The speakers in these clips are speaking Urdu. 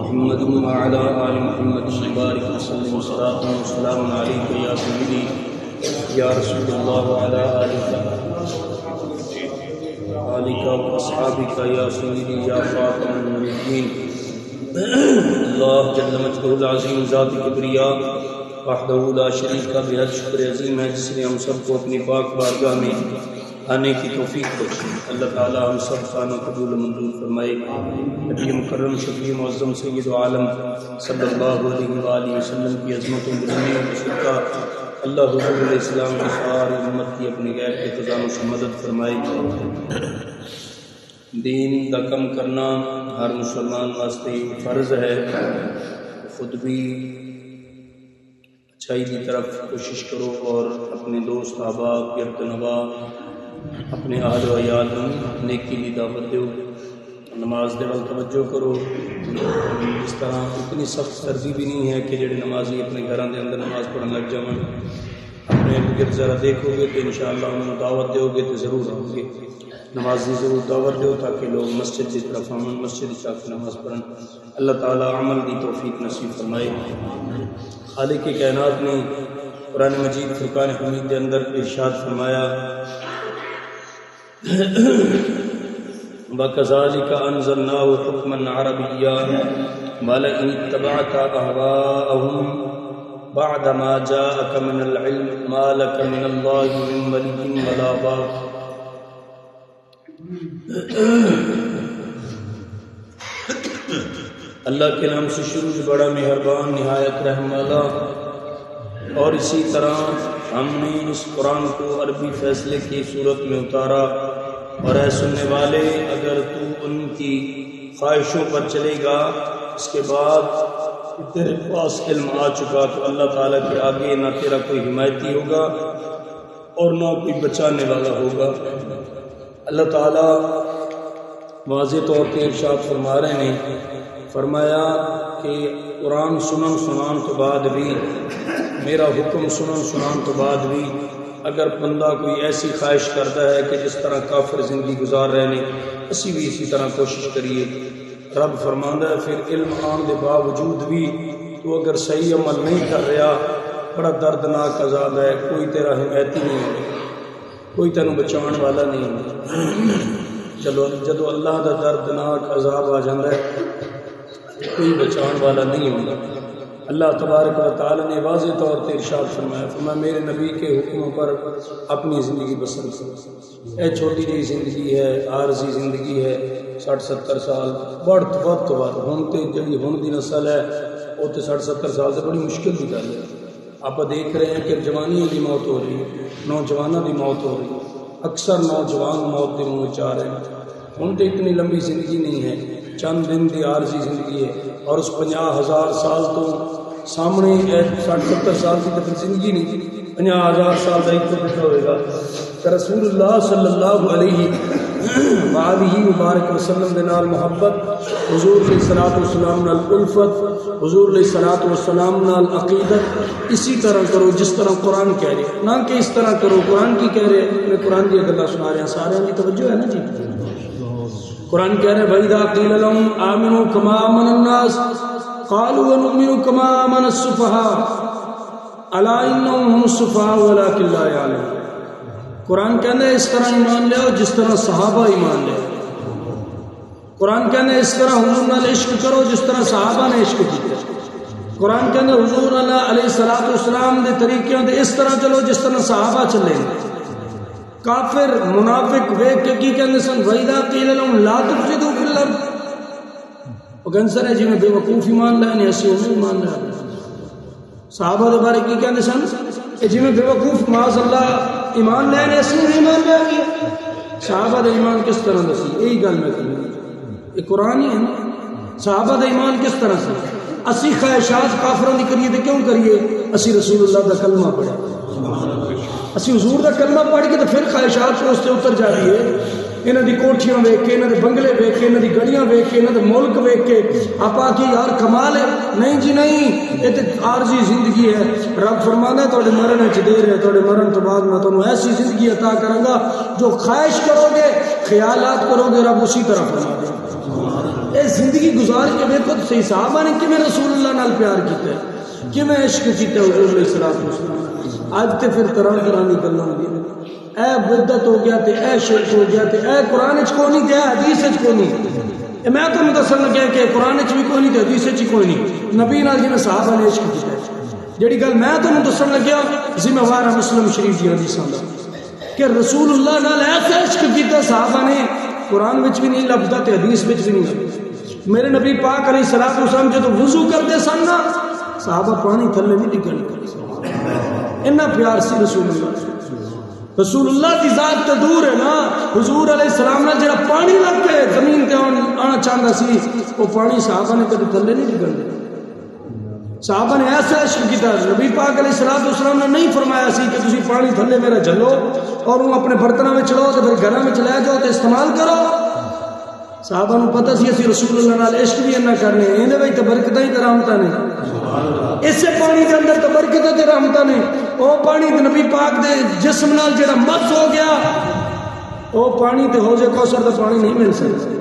محمد وعلى آل محمد وبارك وسلم صلاة وسلام عليك يا سيدي يا رسول الله وعلى آلك وأصحابك يا سيدي يا خاتم النبيين. اللہ جل مجدہ العظیم ذات کبریا وحدہ لا شریک کا بہت شکر عظیم ہے جس نے ہم سب کو اپنی پاک بارگاہ میں آنے کی توفیق بخشی. اللہ تعالی ہم سب خانہ قبول منظور فرمائے. نبی مکرم شفیع معظم سید عالم صلی اللہ علیہ وآلہ وسلم کی عظمت و بلندیوں کے صدقہ اللہ حضور علیہ السلام کی ساری امت کی اپنے غیر کے خزانوں سے مدد فرمائے. دین کا کم کرنا ہر مسلمان واسطے فرض ہے. خود بھی اچھائی کی طرف کوشش کرو اور اپنے دوست احباب گرد نواح اپنے اہل و عیال نیکی کی دعوت دو. نماز دے وقت توجہ کرو. اس طرح اتنی سخت سردی بھی نہیں ہے کہ جڑے نمازی اپنے گھروں کے اندر نماز پڑھنے لگ جاؤں. اپنے ارد گرد ذرا دیکھو گے تو انشاءاللہ انہوں دعوت دو گے تو ضرور آؤ گے. نمازی ضرور دعوت دو تاکہ لوگ مسجد کی طرف آمن, مسجد کی طرف نماز پڑھیں. اللہ تعالیٰ عمل کی توفیق نصیب فرمائے. خالق کائنات نے قرآن مجید فرقان حمید کے اندر ارشاد فرمایا وَكَذَلِكَ أَنزَلْنَاهُ حُكْمًا عَرَبِيًّا وَلَئِنِ اتَّبَعْتَ أَهْوَاءَهُمْ بَعْدَ مَا جَاءَكَ مِنَ الْعِلْمِ مَا لَكَ مِنَ اللَّهِ مِنْ وَلِيٍّ وَلَا وَاقٍ. اللہ کے نام سے شروع بڑا مہربان نہایت رحم والا. اور اسی طرح ہم نے اس قرآن کو عربی فیصلے کی صورت میں اتارا. اور اے سننے والے اگر تو ان کی خواہشوں پر چلے گا اس کے بعد تیرے پاس علم آ چکا تو اللہ تعالیٰ کے آگے نہ تیرا کوئی حمایتی ہوگا اور نہ کوئی بچانے والا ہوگا. اللہ تعالیٰ واضح طور پہ ارشاد فرما رہے ہیں. فرمایا کہ قرآن سنان تو بعد بھی میرا حکم سنان تو بعد بھی اگر بندہ کوئی ایسی خواہش کرتا ہے کہ جس طرح کافر زندگی گزار رہے ہیں اسی بھی اسی طرح کوشش کریے. رب فرماندا ہے پھر علم آن کے باوجود بھی تو اگر صحیح عمل نہیں کر رہا بڑا دردناک عذاب ہے. کوئی تیرا حمایتی نہیں ہے, کوئی تینوں بچاؤ والا نہیں ہے. چلو جدو اللہ کا دردناک عذاب آ جاتا ہے کوئی بچاؤ والا نہیں ہوگا. اللہ تبارک و تعالی نے واضح طور پر ارشاد فرمایا میرے نبی کے حکموں پر اپنی زندگی بسر کرو. اے چھوٹی جی زندگی ہے, عارضی زندگی ہے, 60-70 سال بڑھ وقت بعد ہوں جی ہوں کی نسل ہے وہ تو 60-70 سال سے بڑی مشکل کی گل ہے. آپ دیکھ رہے ہیں کہ جوانیوں کی موت ہو رہی ہے, نوجوانوں کی موت ہو رہی ہے. اکثر نوجوان موت کے منہ چاہ رہے ہیں. ہوں تو اتنی لمبی زندگی نہیں ہے, چند دن کی عارضی زندگی ہے. اور اس 50,000 سال تو سامنے 60-70 سال کی تو زندگی نہیں. 50,000 سال کا ایک تو کتنا ہوئے گا. رسول اللہ صلی اللہ علیہ وآلہ وبارک وسلم کے نال محبت, حضور علیہ الصلوۃ والسلام نال الفت, حضور علیہ الصلوۃ والسلام نال عقیدت اسی طرح کرو جس طرح قرآن کہہ رہے, نہ کہ اس طرح کرو قرآن کی کہہ رہے. میں قرآن کی گلاں سنا رہے ہیں, سارے کی توجہ ہے نا جی. قرآن کہہ رہے وَإِذَا قِيلَ لَهُمْ آمِنُوا كَمَا آمَنَ النَّاسُ قَالُوا وَنُؤْمِنُ كَمَا آمَنَ السُّفَهَاءُ أَلَا إِنَّهُمْ هُمُ السُّفَهَاءُ وَلَكِنْ لَا يَعْلَمُونَ. قرآن کہنا ہے اس طرح ایمان لے آؤ جس طرح صحابہ ایمان لے. قرآن کہنا ہے اس طرح حضور نال عشق کرو جس طرح صحابہ نے عشق کیا. قرآن کہنا ہے حضور علیہ الصلوۃ والسلام دے طریقے تے اس طرح چلو جس طرح صحابہ چلے. کافر منافق ویکھ کے کی کہندے سن وَإِذَا قِيلَ لَهُمْ لَا تُفْسِدُوا فِي الْأَرْضِ. وہ کہندے سن جی میں بے وقوف ایمان لے نہیں اسی ایمان لے. صحابہ دے بارے کی کہندے سن کہ جی میں بے وقوف معاذ اللہ ایمان لے نہیں اسی ایمان لے گیا. صحابہ دے ایمان کس طرح دسی یہی گل میں کروں. یہ قرآن ہی ہے نا. صحابہ دے ایمان کس طرح سے اسی خواہشات کافروں دی کریے تے کیوں کریے؟ اسی رسول اللہ دا کلمہ پڑھا, اسی حضور دا کلمہ پڑھ کے تو پھر خواہشات سے اس سے اتر جا رہی ہے. انہاں دی کوٹھیاں ویکھ کے, انہاں دے بنگلے ویکھ کے, انہاں دی گڑیاں ویکھ کے, انہاں دے ملک ویکھ کے آپ آکھے یار کمال ہے. نہیں جی نہیں, یہ تو عارضی زندگی ہے. رب فرمانا ہے تھوڑے مرن وچ دیر ہے, تھوڑے مرن تو بعد میں تمہیں ایسی زندگی عطا کروں گا جو خواہش کرو گے خیالات کرو گے رب اسی طرح فرما دے. اے زندگی گزار کے دیکھو تو صحیح صحابہ نے کہ میں رسول اللہ نال پیار کیتا ہے کہ میں عشق کیتا ہے حضور علیہ السلام. اج تے پھر طرح طرح دی گلاں ہوندیاں، اے بدعت ہو گیا تے اے شرک ہو گیا تے اے قرآن وچ کوئی نہیں تے اے حدیث وچ کوئی نہیں. میں تو دسن لگا کہ قرآن وچ بھی کوئی نہیں تے حدیث وچ کوئی نہیں. نبی نال جویں صحابہ نے عشق کیتا ہے، جڑی گل میں تمہیں دسن لگیا ذمہ وار ہے مسلم شریف دی حدیثاں دا کہ رسول اللہ نال ایسا عشق کیتا صحابہ نے، قرآن وچ بھی نہیں لبدا تے حدیث وچ بھی نہیں لبدا. میرے نبی پاک علیہ الصلوۃ والسلام جدوں وضو کرتے سن نا صحابہ پانی تھلے نہیں ڈگن کرتے، اتنا پیار سی رسول اللہ. رسول اللہ کی ذات تو دور ہے نا، حضور علیہ السلام نے جڑا پانی لگ کے زمین تے آنا چاہتا سی وہ پانی صحابہ نے کبھی تھلے نہیں ڈگن دیا. صحابہ نے ایسا عشق کیا. نبی پاک علیہ السلام نے نہیں فرمایا سی کہ تسی پانی تھلے میرا جلو اور وہ اپنے برتنوں میں چلو تو پھر گھراں میں لے جاؤ تو استعمال کرو. صحابہ نے پتہ سی اسی رسول اللہ نال عشق بھی نہ کرنے اندے وچ تے برکتاں ہی تے رحمتاں نے، اسے پانی دے اندر تے برکتاں تے رحمتاں نے. او پانی تے نبی پاک دے جسم نال جڑا مس ہو گیا او پانی تے حوض کوثر دا پانی نہیں مل سکتا.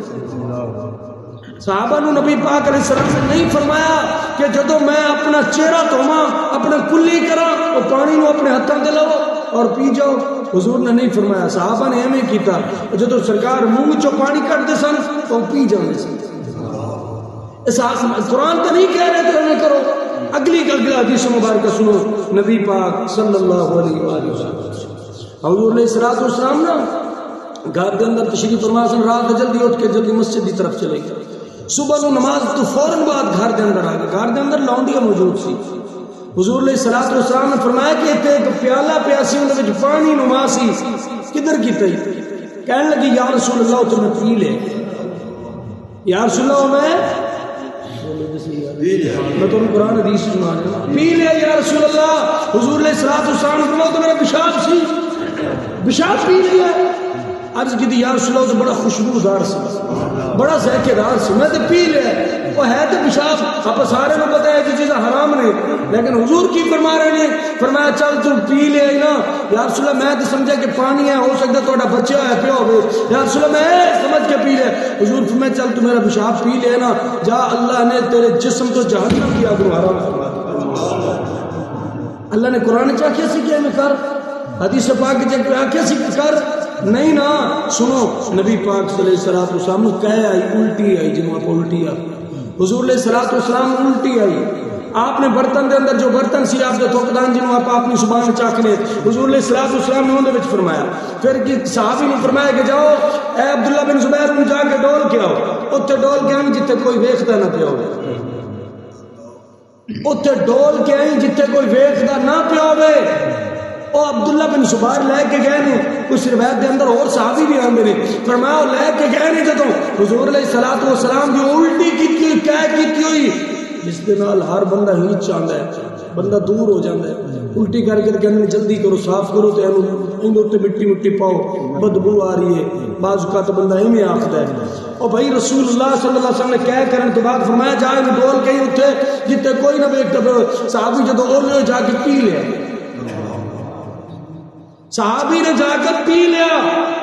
صحابہ نو نبی پاک علیہ السلام نے نہیں فرمایا کہ جدوں میں اپنا چہرہ دھواں اپنا کلی کراں او پانی نو اپنے ہتھاں تے لو اور پی جاؤ. حضور نے نہیں فرمایا، صحابہ نے ایویں کیتا. جدوں سرکار منہ وچوں پانی کڈتے سن تو پی جاندے سن. قرآن تو نہیں کہہ رہے تو نہ کرو. اگلی حدیث مبارکہ سنو. نبی پاک صلی اللہ علیہ وآلہ وسلم حضور علیہ الصلوۃ والسلام نا گھر کے اندر تشریف فرما سن، رات جلدی اٹھ کے جلدی مسجد کی طرف چلے گئے. صبح نو نماز تو فوراً بعد گھر کے اندر آ گئے. گھر کے اندر لونڈیاں موجود سی. حضور علیہ الصلوۃ والسلام نے فرمایا کہ اتنے ایک پیالہ پیاسی اندر وچ پانی نما سی، کدھر کیتا ہی؟ کہنے لگی یا رسول اللہ تو میں پی لے. یا رسول اللہ میں تو قرآن حدیث سنا رہا ہوں، پی لے یا رسول اللہ. حضور علیہ الصلوۃ والسلام نے فرمایا تو میرا پیشاب سی، پیشاب پی لیا. عرض کی تھی یا رسول اللہ تو بڑا خوشبودار سی، بڑا ذائقے دار سی، میں تو پی لیا. وہ ہے تو پیشاب، آپ سارے کو پتا ہے کہ چیزیں حرام نے، لیکن حضور کی فرما رہے ہیں، فرمایا چل تم پی لے نا. یا رسول اللہ میں تو سمجھا کہ پانی ہے، ہو سکتا ہے تھوڑا بچہ ہے پیا ہوئے. یا رسول اللہ میں سمجھ کے پی لے. حضور فرمایا چل تو میرا پیشاب پی لے نا، جا اللہ نے تیرے جسم کو جہنم کی آگ میں حرام فرما دیا. اللہ نے قرآن چاہیے سی کہ میں کر، حدیث پاک چاہیے سی کر نہیں نا. سنو نبی پاک صلی اللہ علیہ وسلم نے کہا آئی الٹی آئی، جنہوں آپ الٹی آئی. حضور علیہ الصلوۃ والسلام الٹی آئی. آپ نے برتن دے اندر جو برتن سی آپ کے تھوکدان جنہوں آپ اپنی زبان چاکنے، حضور علیہ الصلوۃ والسلام نے اندر فرمایا. پھر صحابی نے فرمایا کہ جاؤ اے عبداللہ بن زبیر میں جا کے ڈول کے آؤ. اتنے ڈول کے آئیں جتنے کوئی ویکھدا نہ پیا ہوئے، اتنے ڈول کے آئیں جتنے کوئی ویکھدا نہ پیا ہوئے. اور عبداللہ بن زبیر لے کے گئے نے، کچھ روایت دے اندر اور صحابی بھی آندے نے، فرمایا وہ لے کے گئے نے جدوں حضور علیہ الصلوۃ والسلام دی الٹی کیتی ہوئی کہہ کیتی ہوئی جس دے نال ہر بندہ ہی چاہندا ہے، بندہ دور ہو جاندا ہے. الٹی کر کے کہنے جلدی کرو صاف کرو تے اینو تے مٹی مٹی پاؤ، بدبو آ رہی ہے. بعض اوقات بندہ ایویں آکھدا ہے. اور بھائی رسول اللہ صلی اللہ علیہ وسلم نے کہہ کرنے تو بعد فرمایا جا اینو ڈول کے اوتھے جتے کوئی نہ ویکھدا. صحابی جدوں اولے جا کے پی لیا، صحابی نے جا کر پی لیا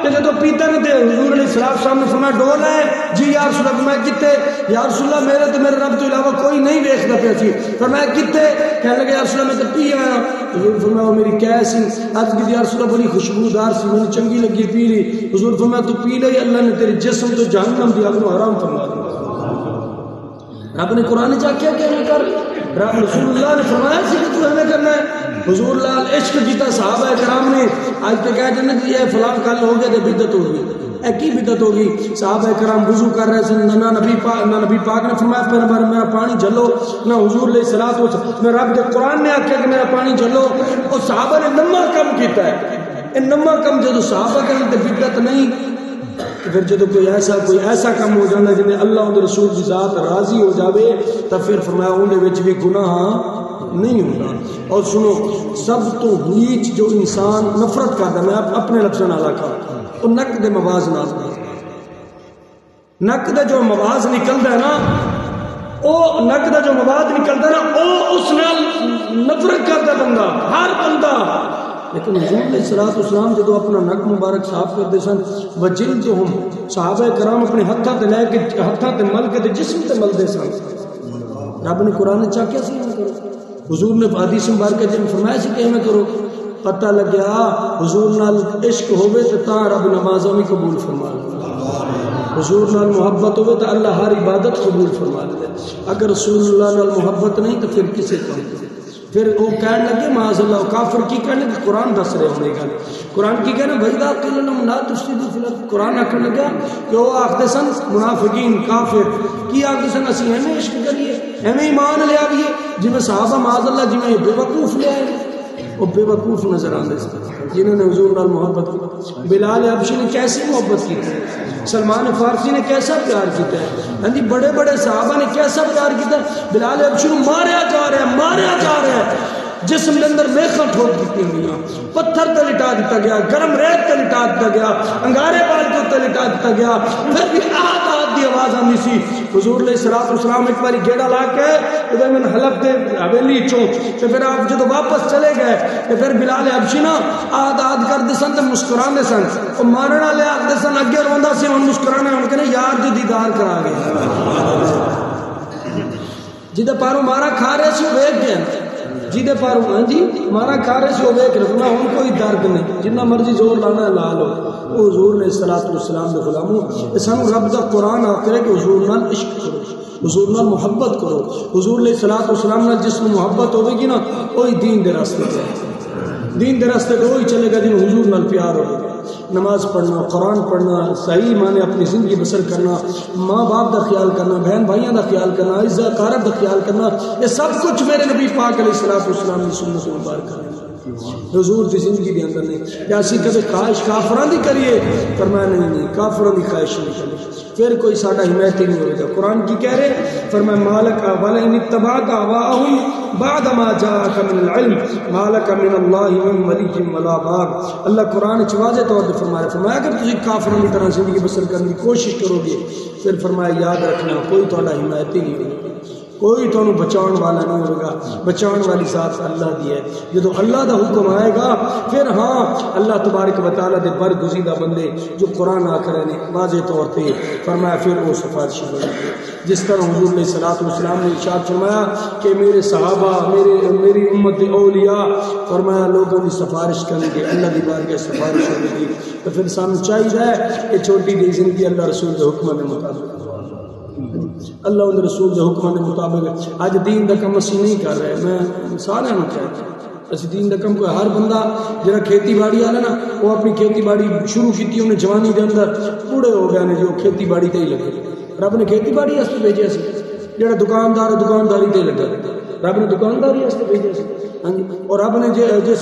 کہ جب پیتا نہیں تھے حضور علیہ السلام نے فرمایا ڈول ہے جی یا رسول اللہ. میں کتے یا رسول اللہ میرے تو میرے رب تو علاوہ کوئی نہیں دیکھتا پیا سی. فرمایا کتے؟ کہنے لگے یا رسول اللہ میں تو پی آیا. حضور فرمایا وہ میری کیا سی؟ عرض کی یا رسول اللہ بڑی خوشبودار سی، مجھے چنگی لگی پی لی. حضور فرمایا تو پی لے، اللہ نے تیرے جسم تو جہنم دی آگ کو حرام فرما دیا. رب نے قرآن چاہ کیا کہنے کر، رب رسول اللہ نے فرمایا سی کہ تو ہمیں کرنا ہے. حضور لال عشق کیتا صحابہ کرام نے. آج تک کہہ جانا کہ یہ فلاں کل ہو گیا تو بدعت ہو گئی. اے کی بدعت ہوگی؟ صحابہ کرام وضو کر رہے تھے، نہ نبی پاک نے فرمایا پہلے بار میرا پانی جھلو، نہ حضور علیہ الصلوۃ والسلام میں رب کے قرآن نے آخیا کہ میرا پانی جھلو. اور صحابہ نے نمبر کم کیتا ہے. نمبر کم جدو صحابہ کریں تو بدعت نہیں، پھر جدو کوئی ایسا کم ہو جانا جنہیں اللہ اور رسول کی ذات راضی ہو جاوے تو پھر فرمایا اندر وچ بھی گناہ نہیں ہوتا. اور سنو سب تو نیچ جو انسان نفرت کرتا، میں اپنے لفظوں نال آکھاں، وہ نک دے مواز نال، نک دا جو مواز نکلدا ہے نا، او نک دا جو مواز نکلدا ہے نا، او اس نال نفرت کرتا بندہ. ہر بندہ لیکن حضور علیہ الصلوۃ والسلام جدو اپنا نک مبارک صاف کرتے سن وجلدہم صحابہ کرام اپنے ہتھاں تے لے کے ہتھاں تے مل کے تے جسم تے ملدے سن رب نے قرآن چاکیا سی نہ کرو حضور نے حدیث مبارکہ جن فرمایا سی کہ میں کرو پتہ لگیا حضور نال عشق ہوئے تو تا رب نمازوں بھی قبول فرما لے حضور نال محبت ہوئے تو اللہ ہر عبادت قبول فرما لے اگر رسول اللہ نال محبت نہیں تو پھر کسے کام پھر وہ کہنے لگے معاذ اللہ کافر کی کہنے کہ قرآن دس رہے ہونے گا قرآن کی کہنا بھائی دا قیل لهم لا تفسدوا فی الارض قرآن آخر لگا کہ وہ آخر سن منافقین کافر کی آخر سن اسی ہمیں عشق کریے ہمیں ایمان لے آئیے جی میں صحابہ معاذ اللہ جی میں بے وقوف لے آئے وہ بے وقوف نظر آتے جنہوں نے حضور نال محبت کی بلال حبشی نے کیسی محبت کی سلمان فارسی نے کیسا پیار کیتا ہے ہاں جی بڑے بڑے صحابہ نے کیسا پیار کیتا ہے بلال حبشی کو ماریا جا رہا ہے جسم کے اندر میخاں ٹھوک دیتی ہوئی پتھر تے لٹا دیتا گیا گرم ریت تے لٹا دیتا گیا انگارے بال کے تے لٹا دیتا گیا پھر بھی آہت دی آواز آندی سی حضور علیہ الصلوۃ والسلام ایک باری گیڑا لا کے ادھر میں حلب دے حویلی چوں تے پھر آپ جدو واپس چلے گئے تے پھر بلال حبشی نا آہت کردے سن تے مسکراندے سن او مارن والے آکھدے سن اگے روندا سی ہن مسکرانا ہن کہنے یار جو دیدار کرا گئے جدے پاروں مارا کھا رہے سی ویکھ گئے جیدے پاروں ہاں جی مارا کھا رہے سے وہ دیکھ رکھنا ہوں کوئی درد نہیں جنہ مرضی زور لانا ہے لا لو وہ حضور علیہ الصلوۃ والسلام دے غلاموں سانو رب دا قرآن آکھے کہ حضور نال عشق کرو حضور نال محبت کرو حضور علیہ الصلوۃ والسلام نال جس میں محبت ہوے گی نا وہی دین دے راستے تے دین دے راستے تے وہی چلے گا جن حضور نال پیار ہوگا نماز پڑھنا قرآن پڑھنا صحیح معنی اپنی زندگی بسر کرنا ماں باپ دا خیال کرنا بہن بھائیاں دا خیال کرنا عزت کارب دا خیال کرنا یہ سب کچھ میرے نبی پاک علیہ الصلوۃ والسلام کی سنت مبارکہ ہے حضور کی زندگی کے اندر نہیں یا اسی کبھی خواہش کافران دی کریے فرمایا نہیں کافران دی خواہش نہیں کریے پھر کوئی ساڈا حمایت ہی نہیں ہوئے گا قرآن کی کہہ رہے فرمایا مالک ولئن اتبعت اهواءهم بعد ما جاءك من العلم مالک من اللہ من ولی ولا باغ اللہ قرآن چ واضح طور پر فرمایا اگر تسی کافروں کی طرح زندگی بسر کرنے کی کوشش کرو گے پھر فرمایا یاد رکھنا کوئی تہاڈا حمایت ہی نہیں ہوگی کوئی تو بچاؤن والا نہیں ہوگا بچاؤن والی ذات اللہ دی ہے جدو اللہ دا حکم آئے گا پھر ہاں اللہ تبارک و تعالیٰ دے برگزیدہ بندے جو قرآن آ کر نے واضح طور پہ فرمایا پھر وہ سفارشی بنے جس طرح حضور علیہ الصلوۃ والسلام نے ارشاد فرمایا کہ میرے صحابہ میری امت اولیاء فرمایا لوگوں کی سفارش کریں گے اللہ دی بارگاہ سفارش ہوگی گی تو پھر سانو چاہیے کہ چھوٹی دی زندگی اللہ رسول کے حکم کے مطابق اللہ ان رسول کے حکم کے مطابق اج دین دا کم اسی نہیں کر رہے میں سارے کہتا اسی دین دا کم کوئی ہر بندہ جڑا کھیتی باڑی والا نا وہ اپنی کھیتی باڑی شروع کی انہیں جوانی دے اندر بوڑھے ہو گئے نے جو کھیتی باڑی تے ہی لگے رب نے کھیتی باڑی واسطے بھیجا سی جڑا دکاندار دکانداری تے لگا رب نے دکانداری واسطے بھیجا سی ہاں جی اور رب نے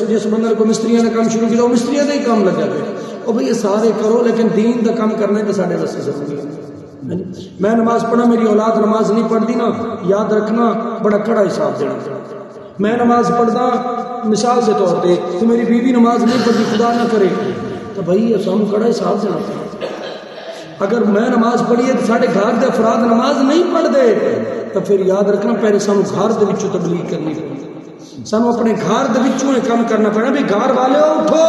جس بندے کو مستریاں کا کام شروع کیا وہ مستریاں دا ہی کام لگا پہ وہ بھئی یہ سارے کرو لیکن دین دا کام کرنے تے ساڈے واسطے ضروری ہے میں نماز پڑھنا میری اولاد نماز نہیں پڑھتی نا یاد رکھنا بڑا کڑا حساب دینا میں نماز پڑھتا مثال کے طور پہ تو میری بیوی نماز نہیں پڑھتی خدا نہ کرے تو بھائی سانو کڑا حساب دینا اگر میں نماز پڑھیے تو سارے گھر کے افراد نماز نہیں پڑھتے تو پھر یاد رکھنا پہلے سانو گھر کے وچوں تبلیغ کرنی پڑی سانو اپنے گھر کے وچوں کام کرنا پڑنا بھی گھر والے اٹھو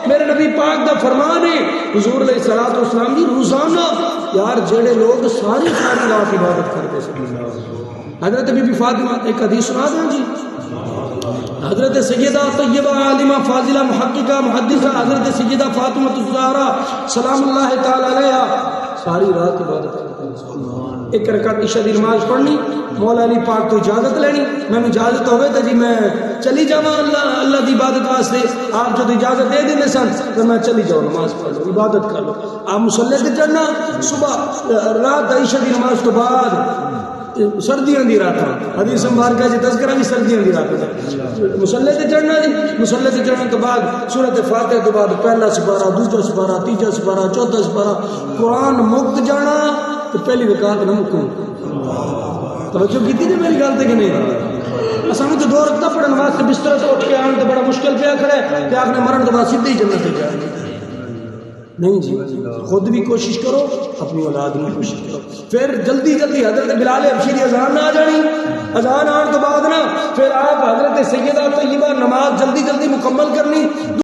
میرے نبی پاک دا فرمان ہے حضور علیہ الصلوۃ والسلام دی روزانہ یار جڑے لوگ ساری رات عبادت کرتے ہیں حضرت بی بی فاطمہ ایک حدیث سنا دیں جی حضرت سیدہ طیبہ عالمہ فاضلہ محققہ محدثہ حضرت سیدہ فاطمہ الزہرا سلام اللہ تعالی علیہا ساری رات عبادت کرتے ہیں ایک رکعت عشاء دی نماز پڑھنی مولا علی پاک تو اجازت لینی میں اجازت ہوئے تو جی میں چلی جاواں اللہ دی عبادت واسطے آپ جو اجازت دے دینے سن تو میں چلی جاؤں نماز پڑھ لو عبادت کر لو آپ مصلی تے چڑھنا صبح رات عشاء دی نماز تو بعد سردیاں دی رات حدیث مبارکہ جی تذکرہ بھی سردیاں دی رات مصلی تے چڑھنا جی مصلی تے چڑھنے تو بعد سورۃ فاتحہ تو بعد پہلا سپارہ دوسرا سپارہ تیسرا سپارہ چوتھا سپارہ قرآن مکت جانا تو پہلی رکعت نہ مکوں توجہ کی تھی میری گل تے کہ نہیں اساں تو 2 رکعت پڑھن واسطے بستر سے اٹھ کے آن تے بڑا مشکل پیا کھڑے تے آپ نے مرن تو بعد سیدھی جنت تے جائے نہیں جی خود بھی کوشش کرو اپنی اولاد میں کوشش کرو پھر جلدی حضرت بلال حبشی دی اذان نہ آ جانی اذان آن تو بعد نا پھر آپ حضرت سیدہ طیبہ نماز جلدی مکمل کرنی